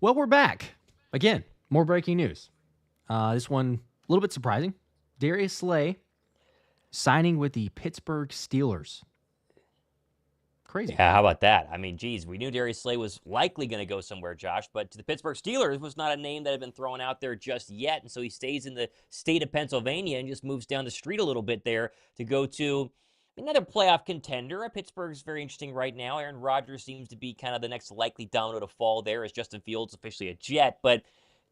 Well, we're back. Again, more breaking news. This one, a little bit surprising. Darius Slay signing with the Pittsburgh Steelers. Crazy. Yeah, how about that? I mean, geez, we knew Darius Slay was likely going to go somewhere, Josh, but to the Pittsburgh Steelers was not a name that had been thrown out there just yet. And so he stays in the state of Pennsylvania and just moves down the street a little bit there to go to another playoff contender. Pittsburgh's very interesting right now. Aaron Rodgers seems to be kind of the next likely domino to fall there as Justin Fields officially a Jet. But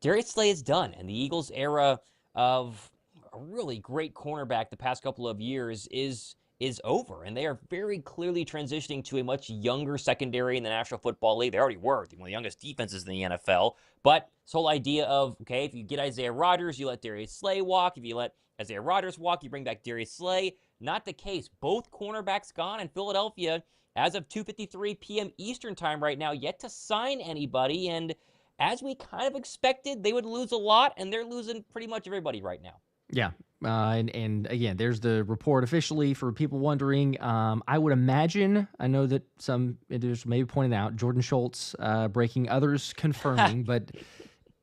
Darius Slay is done, and the Eagles' era of a really great cornerback the past couple of years is over, and they are very clearly transitioning to a much younger secondary in the National Football League. They already were one of the youngest defenses in the NFL, but this whole idea of, okay, if you get Isaiah Rodgers, you let Darius Slay walk. If you let Isaiah Rodgers walk, you bring back Darius Slay. Not the case. Both cornerbacks gone, and Philadelphia, as of 2:53 p.m. Eastern time right now, yet to sign anybody, and as we kind of expected, they would lose a lot, and they're losing pretty much everybody right now. Yeah. And again, there's the report officially for people wondering. I would imagine, I know that some individuals may be pointing out, Jordan Schultz breaking, others confirming, but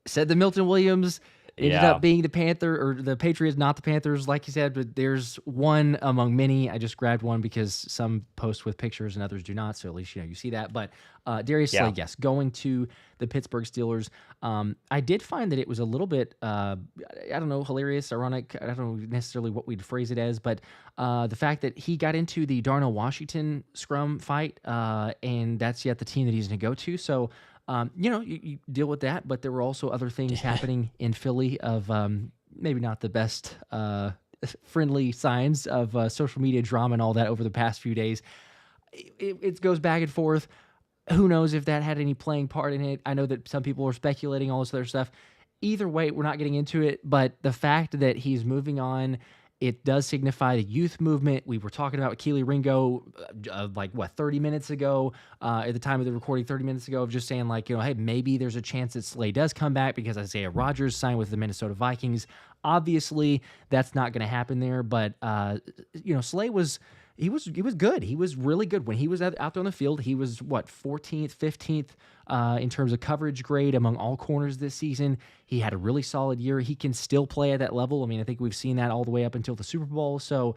said that Milton Williams ended up being the Panther, or the Patriots, not the Panthers, like you said, but there's one among many. I just grabbed one because some post with pictures and others do not, so at least you see that. But Darius Slay, yes, going to the Pittsburgh Steelers. I did find that it was a little bit, I don't know, hilarious, ironic. I don't know necessarily what we'd phrase it as, but the fact that he got into the Darnell Washington scrum fight, and that's yet the team that he's going to go to. So, you deal with that, but there were also other things happening in Philly of maybe not the best friendly signs of social media drama and all that over the past few days. It goes back and forth. Who knows if that had any playing part in it? I know that some people are speculating all this other stuff. Either way, we're not getting into it, but the fact that he's moving on, it does signify the youth movement. We were talking about Kelee Ringo 30 minutes ago, at the time of the recording, 30 minutes ago, of just saying hey, maybe there's a chance that Slay does come back because Isaiah Rodgers signed with the Minnesota Vikings. Obviously, that's not going to happen there, but Slay was good. He was really good. When he was out there on the field, he was 14th, 15th in terms of coverage grade among all corners this season. He had a really solid year. He can still play at that level. I mean, I think we've seen that all the way up until the Super Bowl. So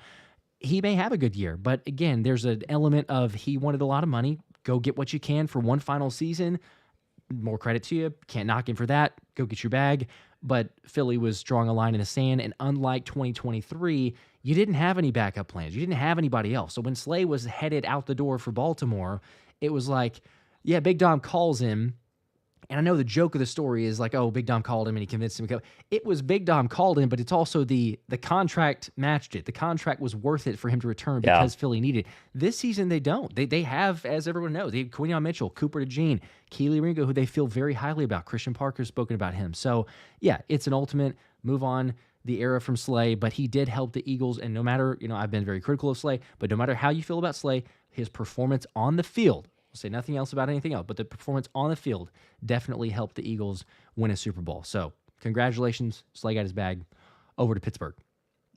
he may have a good year. But again, there's an element of he wanted a lot of money. Go get what you can for one final season. More credit to you. Can't knock him for that. Go get your bag. But Philly was drawing a line in the sand. And unlike 2023, you didn't have any backup plans. You didn't have anybody else. So when Slay was headed out the door for Baltimore, it was like, yeah, Big Dom calls him. And I know the joke of the story is Big Dom called him and he convinced him to go. It was Big Dom called him, but it's also the contract matched it. The contract was worth it for him to return because Philly needed it. This season, they don't. They have, as everyone knows, they have Quinion Mitchell, Cooper DeJean, Kelee Ringo, who they feel very highly about. Christian Parker's spoken about him. So, yeah, it's an ultimate move on the era from Slay, but he did help the Eagles. And no matter, I've been very critical of Slay, but no matter how you feel about Slay, his performance on the field, I'll say nothing else about anything else, but the performance on the field definitely helped the Eagles win a Super Bowl. So congratulations, Slay got his bag. Over to Pittsburgh.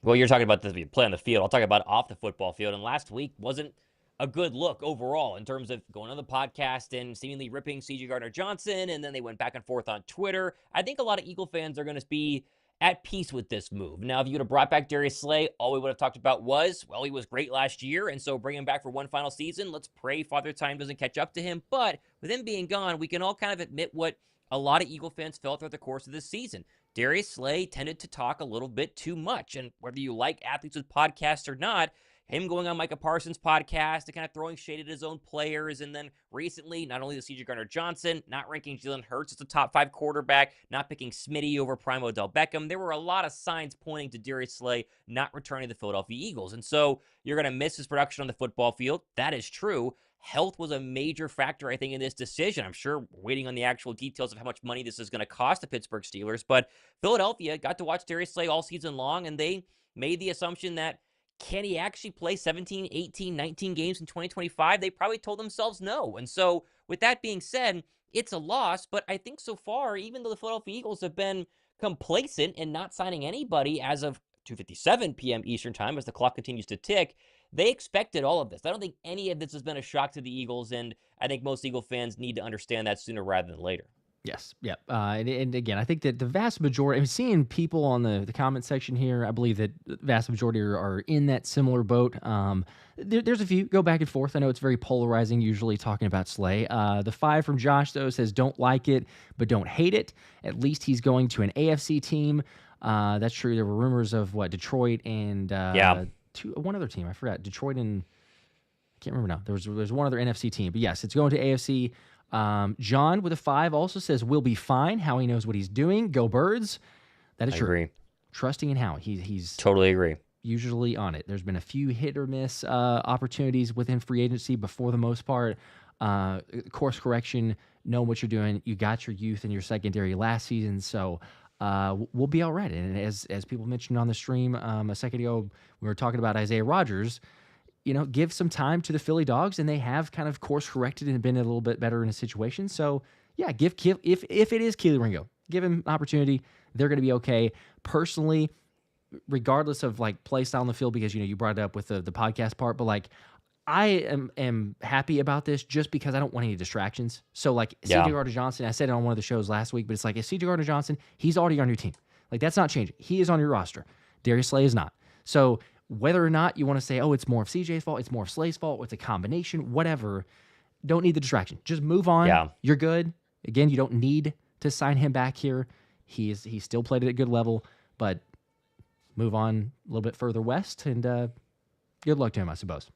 Well, you're talking about the play on the field. I'll talk about off the football field. And last week wasn't a good look overall in terms of going on the podcast and seemingly ripping C.J. Gardner-Johnson, and then they went back and forth on Twitter. I think a lot of Eagle fans are going to be at peace with this move. Now, if you would have brought back Darius Slay, all we would have talked about was, well, he was great last year, and so bring him back for one final season. Let's pray Father Time doesn't catch up to him. But with him being gone, we can all kind of admit what a lot of Eagle fans felt throughout the course of this season. Darius Slay tended to talk a little bit too much, and whether you like athletes with podcasts or not, him going on Micah Parsons' podcast and kind of throwing shade at his own players. And then recently, not only the C.J. Gardner-Johnson, not ranking Jalen Hurts as a top 5 quarterback, not picking Smitty over Prime Odell Beckham. There were a lot of signs pointing to Darius Slay not returning to the Philadelphia Eagles. And so you're going to miss his production on the football field. That is true. Health was a major factor, I think, in this decision. I'm sure we're waiting on the actual details of how much money this is going to cost the Pittsburgh Steelers. But Philadelphia got to watch Darius Slay all season long, and they made the assumption that can he actually play 17, 18, 19 games in 2025? They probably told themselves no. And so with that being said, it's a loss. But I think so far, even though the Philadelphia Eagles have been complacent and not signing anybody as of 2:57 p.m. Eastern time as the clock continues to tick, they expected all of this. I don't think any of this has been a shock to the Eagles, and I think most Eagle fans need to understand that sooner rather than later. Yes. Yep. And again, I think that the vast majority, I'm seeing people on the comment section here. I believe that the vast majority are in that similar boat. There's a few go back and forth. I know it's very polarizing, usually talking about Slay. The 5 from Josh, though, says don't like it, but don't hate it. At least he's going to an AFC team. That's true. There were rumors of Detroit and one other team. I forgot. Detroit and I can't remember now. There's one other NFC team. But yes, it's going to AFC. John with a 5 also says we'll be fine. Howie knows what he's doing. Go Birds. That is true. Agree. Trusting in Howie. He's totally agree. Usually on it. There's been a few hit or miss opportunities within free agency, but for the most part, course correction, know what you're doing. You got your youth and your secondary last season, so we'll be all right. And as people mentioned on the stream a second ago, we were talking about Isaiah Rodgers. Give some time to the Philly Dogs, and they have kind of course corrected and been a little bit better in a situation. So, yeah, if it is Kelee Ringo, give him an opportunity. They're going to be okay. Personally, regardless of play style on the field, because you brought it up with the podcast part, but I am happy about this just because I don't want any distractions. So C.J. Gardner-Johnson, I said it on one of the shows last week, but it's if C.J. Gardner-Johnson, he's already on your team. That's not changing. He is on your roster. Darius Slay is not. So whether or not you want to say, oh, it's more of CJ's fault, it's more of Slay's fault, it's a combination, whatever, don't need the distraction. Just move on. Yeah. You're good. Again, you don't need to sign him back here. He still played at a good level, but move on a little bit further west, and good luck to him, I suppose.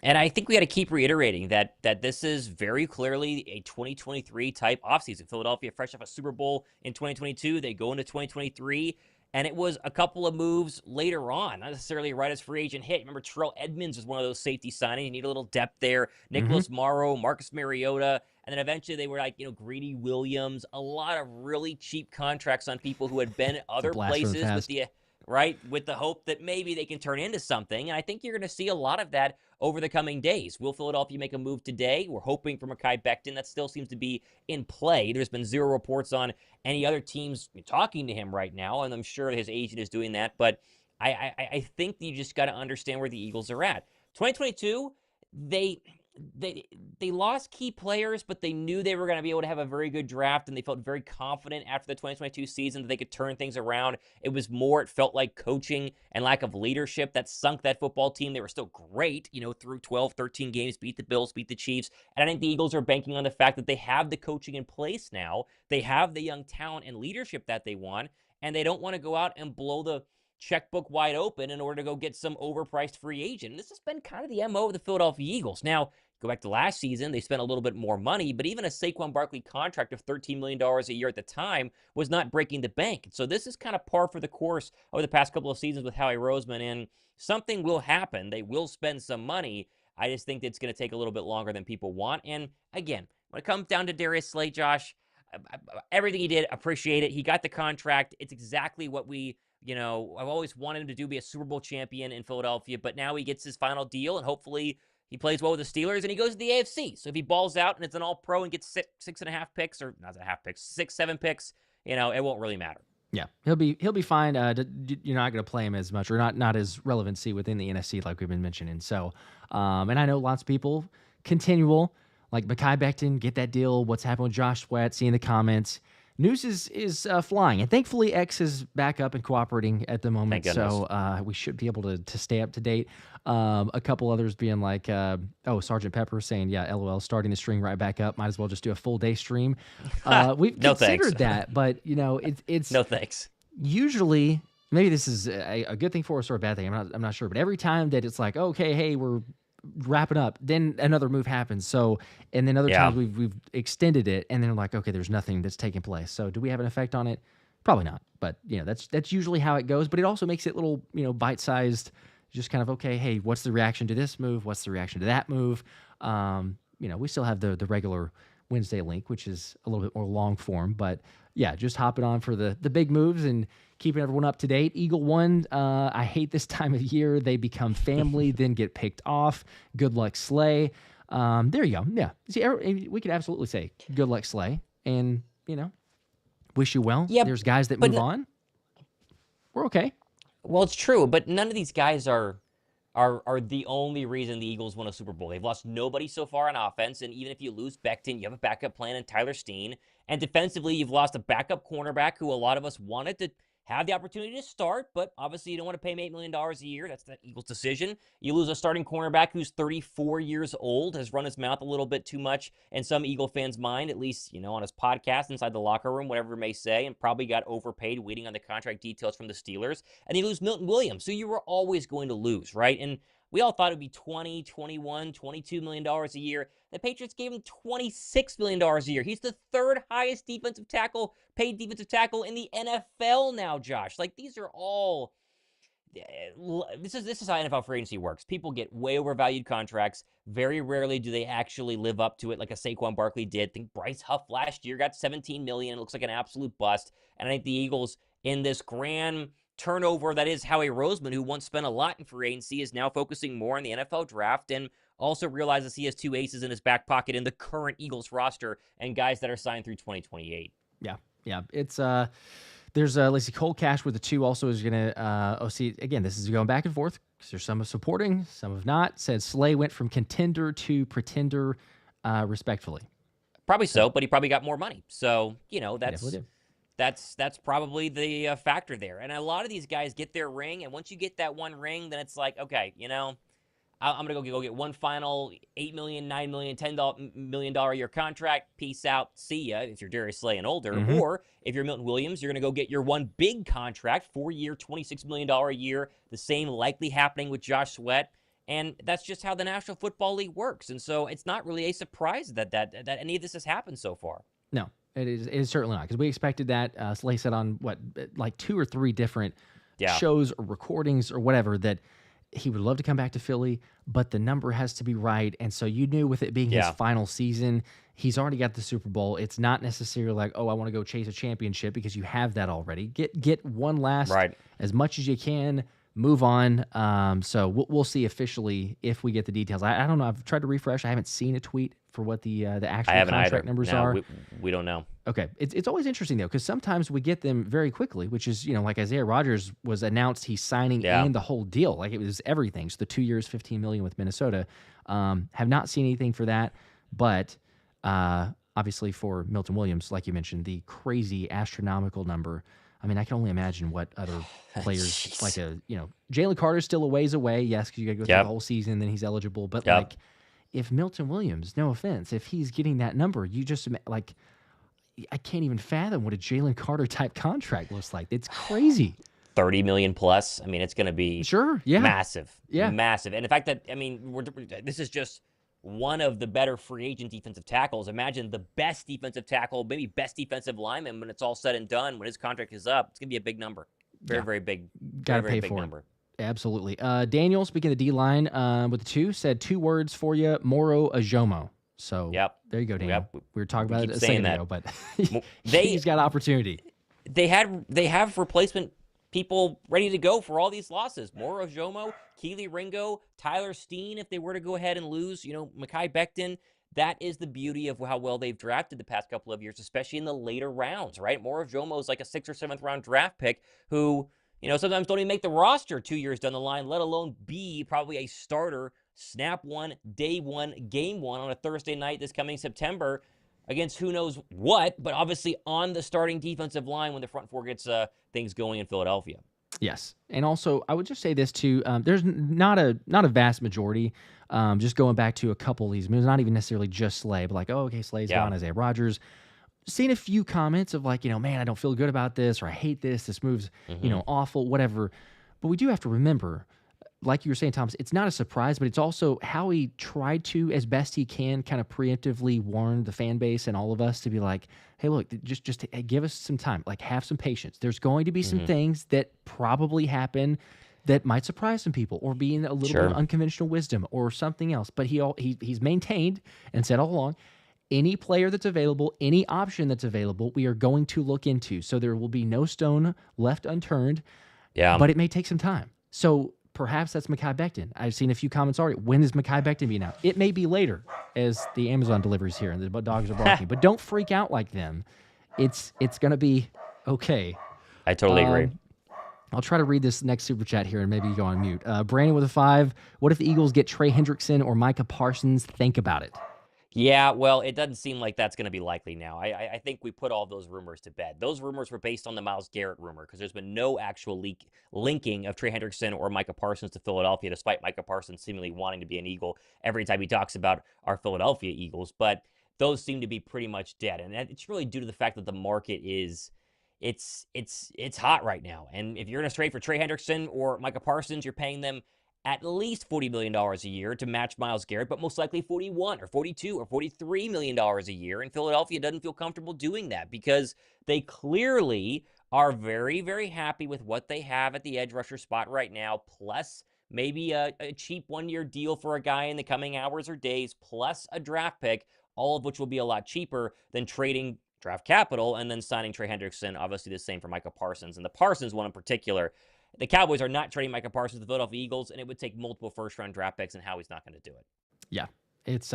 And I think we got to keep reiterating that this is very clearly a 2023 type offseason. Philadelphia, fresh off a Super Bowl in 2022, they go into 2023. And it was a couple of moves later on, not necessarily right as free agent hit. Remember, Terrell Edmonds was one of those safety signings. You need a little depth there. Nicholas Morrow, Marcus Mariota. And then eventually they were Greedy Williams. A lot of really cheap contracts on people who had been other places with the hope that maybe they can turn into something. And I think you're going to see a lot of that over the coming days. Will Philadelphia make a move today? We're hoping for Mekhi Becton. That still seems to be in play. There's been zero reports on any other teams talking to him right now, and I'm sure his agent is doing that. But I think you just got to understand where the Eagles are at. 2022, they lost key players, but they knew they were going to be able to have a very good draft, and they felt very confident after the 2022 season that they could turn things around. It felt like coaching and lack of leadership that sunk that football team. They were still great, through 12, 13 games, beat the Bills, beat the Chiefs. And I think the Eagles are banking on the fact that they have the coaching in place now. They have the young talent and leadership that they want, and they don't want to go out and blow the checkbook wide open in order to go get some overpriced free agent. And this has been kind of the MO of the Philadelphia Eagles. Now, go back to last season, they spent a little bit more money, but even a Saquon Barkley contract of $13 million a year at the time was not breaking the bank. So this is kind of par for the course over the past couple of seasons with Howie Roseman, and something will happen. They will spend some money. I just think it's going to take a little bit longer than people want. And again, when it comes down to Darius Slay, Josh, everything he did, appreciate it. He got the contract. It's exactly what I've always wanted him to do, be a Super Bowl champion in Philadelphia, but now he gets his final deal, and hopefully he plays well with the Steelers, and he goes to the AFC. So if he balls out and it's an all-pro and gets 6.5 picks, or not a half picks, 6, 7 picks, it won't really matter. Yeah, he'll be fine. You're not going to play him as much, or not as relevancy within the NFC like we've been mentioning. So, and I know lots of people continual like Mekhi Becton, get that deal. What's happened with Josh Sweat? Seeing the comments. News is flying, and thankfully X is back up and cooperating at the moment, so we should be able to stay up to date. A couple others being like, Sergeant Pepper saying, yeah, LOL, starting the stream right back up. Might as well just do a full day stream. We've considered that, but it's no thanks. Usually, maybe this is a good thing for us or a bad thing. I'm not sure, but every time that it's like, okay, hey, we're wrapping up, then another move happens. So, and then other times we've extended it, and then like, okay, there's nothing that's taking place. So, do we have an effect on it? Probably not. But that's usually how it goes. But it also makes it little bite-sized. Just kind of, okay, hey, what's the reaction to this move? What's the reaction to that move? We still have the regular Wednesday link, which is a little bit more long form, but yeah, just hopping on for the big moves and keeping everyone up to date. Eagle One, I hate this time of year. They become family, then get picked off. Good luck, Slay. There you go. Yeah. See, we could absolutely say good luck, Slay, and wish you well. Yeah, there's guys that move on. We're okay. Well, it's true, but none of these guys are the only reason the Eagles won a Super Bowl. They've lost nobody so far on offense, and even if you lose Becton, you have a backup plan in Tyler Steen. And defensively, you've lost a backup cornerback who a lot of us wanted to have the opportunity to start, but obviously you don't want to pay him $8 million a year. That's the Eagles' decision. You lose a starting cornerback who's 34 years old, has run his mouth a little bit too much in some Eagle fans' mind, at least, on his podcast, inside the locker room, whatever it may say, and probably got overpaid waiting on the contract details from the Steelers. And you lose Milton Williams, so you were always going to lose, right? And we all thought it would be $20, $21, $22 million a year. The Patriots gave him $26 million a year. He's the third highest paid defensive tackle in the NFL now, Josh. Like, these are all... This is how NFL free agency works. People get way overvalued contracts. Very rarely do they actually live up to it, like a Saquon Barkley did. I think Bryce Huff last year got $17 million. It looks like an absolute bust. And I think the Eagles, in this grand turnover that is Howie Roseman, who once spent a lot in free agency, is now focusing more on the NFL draft and also realizes he has two aces in his back pocket in the current Eagles roster and guys that are signed through 2028. Yeah. It's there's Lacey Cole Cash with the 2 also is gonna see again. This is going back and forth because there's some of supporting, some of not. Said Slay went from contender to pretender, respectfully. Probably so, but he probably got more money. So that's probably the factor there. And a lot of these guys get their ring, and once you get that one ring, then it's like, okay, I'm going to go get one final $8 million, $9 million, $10 million a year contract. Peace out. See ya if you're Darius Slay and older. Mm-hmm. Or if you're Milton Williams, you're going to go get your one big contract, 4-year, $26 million a year. The same likely happening with Josh Sweat. And that's just how the National Football League works. And so it's not really a surprise that any of this has happened so far. No, it is certainly not, because we expected that. Slay said on, like 2 or 3 different shows or recordings or whatever that he would love to come back to Philly, but the number has to be right. And so you knew with it being his final season, he's already got the Super Bowl. It's not necessarily like, oh, I want to go chase a championship, because you have that already. Get one last, as much as you can, move on. So we'll see officially if we get the details. I don't know. I've tried to refresh. I haven't seen a tweet for what the actual contract numbers are. We don't know. Okay. It's always interesting, though, because sometimes we get them very quickly, which is, like Isaiah Rodgers was announced he's signing and the whole deal. Like, it was everything. So the 2 years, $15 million with Minnesota. Have not seen anything for that. But obviously for Milton Williams, like you mentioned, the crazy astronomical number. I mean, I can only imagine what other players, Jalen Carter's still a ways away. Yes, because you got to go through the whole season, then he's eligible. But if Milton Williams, no offense, if he's getting that number, you just I can't even fathom what a Jalen Carter type contract looks like. It's crazy. 30 million plus. I mean, it's going to be massive. Yeah. Massive. And the fact that, this is just one of the better free agent defensive tackles. Imagine the best defensive tackle, maybe best defensive lineman, when it's all said and done, when his contract is up. It's going to be a big number. Very big. Got to pay for number. Absolutely. Daniel, speaking of the D-line, with the 2, said 2 words for you, Moro Ajomo. So there you go, Daniel. We were talking about it a second ago, but he's got opportunity. They have replacement people ready to go for all these losses. Moro Ajomo, Kelee Ringo, Tyler Steen, if they were to go ahead and lose, Mekhi Becton. That is the beauty of how well they've drafted the past couple of years, especially in the later rounds, right? Moro Ajomo is like a 6th or 7th round draft pick who, sometimes don't even make the roster 2 years down the line, let alone be probably a starter, snap one, day one, game one on a Thursday night this coming September against who knows what, but obviously on the starting defensive line when the front four gets things going in Philadelphia. Yes, and also I would just say this too. There's not a vast majority. Just going back to a couple of these moves, not even necessarily just Slay, but like, oh, okay, Slay's gone, Isaiah Rodgers. Seen a few comments of like, man, I don't feel good about this, or I hate this. This move's, awful, whatever. But we do have to remember, like you were saying, Thomas, it's not a surprise, but it's also how he tried to, as best he can, kind of preemptively warn the fan base and all of us to be like, hey, look, just give us some time. Like, have some patience. There's going to be some things that probably happen that might surprise some people, or be in a little bit of unconventional wisdom or something else. But he's maintained and said all along, any player that's available, any option that's available, we are going to look into. So there will be no stone left unturned. Yeah. But it may take some time. So perhaps that's Mekhi Becton. I've seen a few comments already. When is Mekhi Becton being out? It may be later as the Amazon deliveries here and the dogs are barking. But don't freak out like them. It's going to be okay. I totally agree. I'll try to read this next super chat here and maybe go on mute. Brandon with a 5. What if the Eagles get Trey Hendrickson or Micah Parsons? Think about it. Yeah, well, it doesn't seem like that's going to be likely now. I think we put all those rumors to bed. Those rumors were based on the Myles Garrett rumor because there's been no actual linking of Trey Hendrickson or Micah Parsons to Philadelphia, despite Micah Parsons seemingly wanting to be an Eagle every time he talks about our Philadelphia Eagles. But those seem to be pretty much dead, and it's really due to the fact that the market is it's hot right now. And if you're going to trade for Trey Hendrickson or Micah Parsons, you're paying them at least $40 million a year to match Myles Garrett, but most likely 41 or 42 or $43 million a year. And Philadelphia doesn't feel comfortable doing that because they clearly are very, very happy with what they have at the edge rusher spot right now, plus maybe a cheap one-year deal for a guy in the coming hours or days, plus a draft pick, all of which will be a lot cheaper than trading draft capital and then signing Trey Hendrickson. Obviously the same for Micah Parsons. And the Parsons one in particular, the Cowboys are not trading Micah Parsons to the Philadelphia Eagles, and it would take multiple first-round draft picks, and Howie's not going to do it. Yeah, it's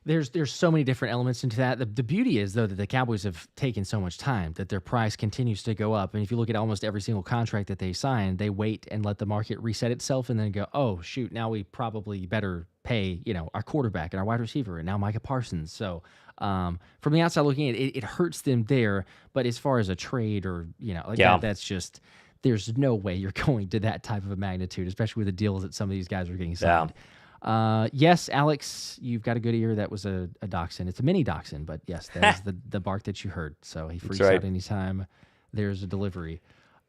there's so many different elements into that. The beauty is, though, that the Cowboys have taken so much time that their price continues to go up. And if you look at almost every single contract that they sign, they wait and let the market reset itself and then go, oh, shoot, now we probably better pay, our quarterback and our wide receiver and now Micah Parsons. So from the outside looking in, it hurts them there. But as far as a trade or, that's just... There's no way you're going to that type of a magnitude, especially with the deals that some of these guys are getting signed. Yeah. Yes, Alex, you've got a good ear. That was a dachshund. It's a mini dachshund, but yes, that is the bark that you heard. So he freaks out anytime there's a delivery.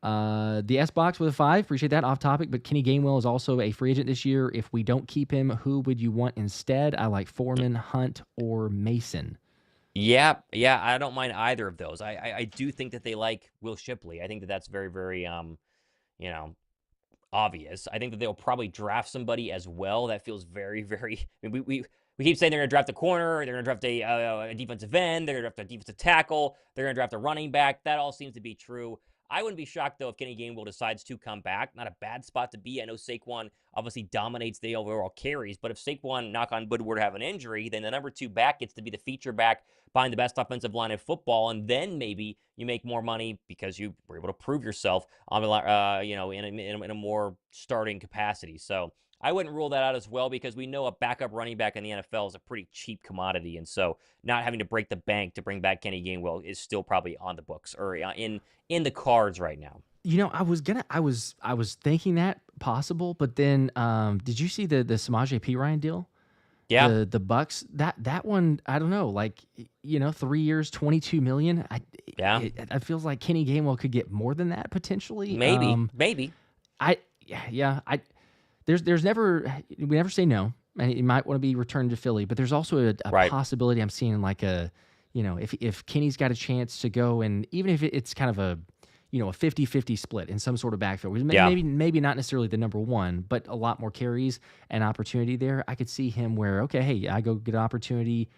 The S-Box with a 5. Appreciate that. Off topic, but Kenny Gainwell is also a free agent this year. If we don't keep him, who would you want instead? I like Foreman, Hunt, or Mason. Yeah, I don't mind either of those. I do think that they like Will Shipley. I think that that's very, very, obvious. I think that they'll probably draft somebody as well. That feels very, very. I mean, we keep saying they're going to draft a corner, they're going to draft a defensive end, they're going to draft a defensive tackle, they're going to draft a running back. That all seems to be true. I wouldn't be shocked, though, if Kenny Gainwell decides to come back. Not a bad spot to be. I know Saquon obviously dominates the overall carries, but if Saquon, knock on wood, were to have an injury, then the number 2 back gets to be the feature back behind the best offensive line in football, and then maybe you make more money because you were able to prove yourself on, in a more starting capacity. So I wouldn't rule that out as well because we know a backup running back in the NFL is a pretty cheap commodity, and so not having to break the bank to bring back Kenny Gainwell is still probably on the books or in the cards right now. I was thinking that possible, but then did you see the Samaje Perine deal? Yeah, the Bucks that one, I don't know, 3 years, $22 million. I feels like Kenny Gainwell could get more than that potentially. Maybe. There's never, we never say no. And he might want to be returned to Philly, but there's also a possibility I'm seeing if Kenny's got a chance to go, and even if it's kind of a 50-50 split in some sort of backfield, maybe not necessarily the number 1, but a lot more carries and opportunity there. I could see him where, okay, hey, I go get an opportunity,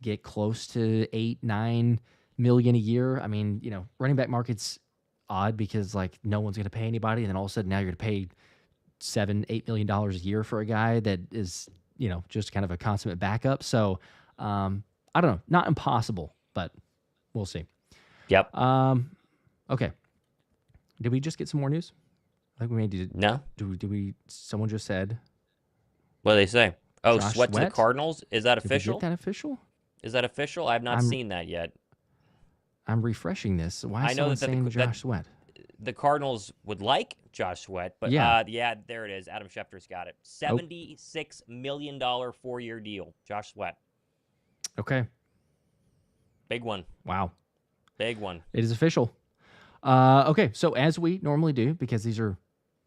get close to 8-9 million a year. I mean, running back market's odd because no one's going to pay anybody, and then all of a sudden now you're going to pay $7-8 million a year for a guy that is, just kind of a consummate backup. So, I don't know, not impossible, but we'll see. Yep. Okay. Did we just get some more news? I think we did. No. Someone just said. What did they say? Oh, Josh Sweat to the Cardinals. Is that official? Did we get that official? Is that official? I have not seen that yet. I'm refreshing this. Why is someone saying Josh Sweat? The Cardinals would like Josh Sweat, but there it is. Adam Schefter's got it. $76 million 4-year deal. Josh Sweat. Okay. Big one. Wow. Big one. It is official. Okay, so as we normally do, because these are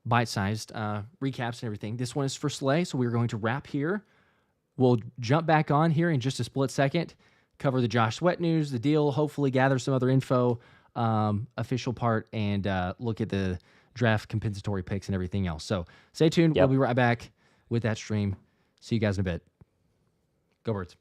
bite-sized recaps and everything, this one is for Slay, so we're going to wrap here. We'll jump back on here in just a split second, cover the Josh Sweat news, the deal, hopefully gather some other info, official part, and look at the draft compensatory picks and everything else. So stay tuned. We'll be right back with that stream. See you guys in a bit. Go Birds.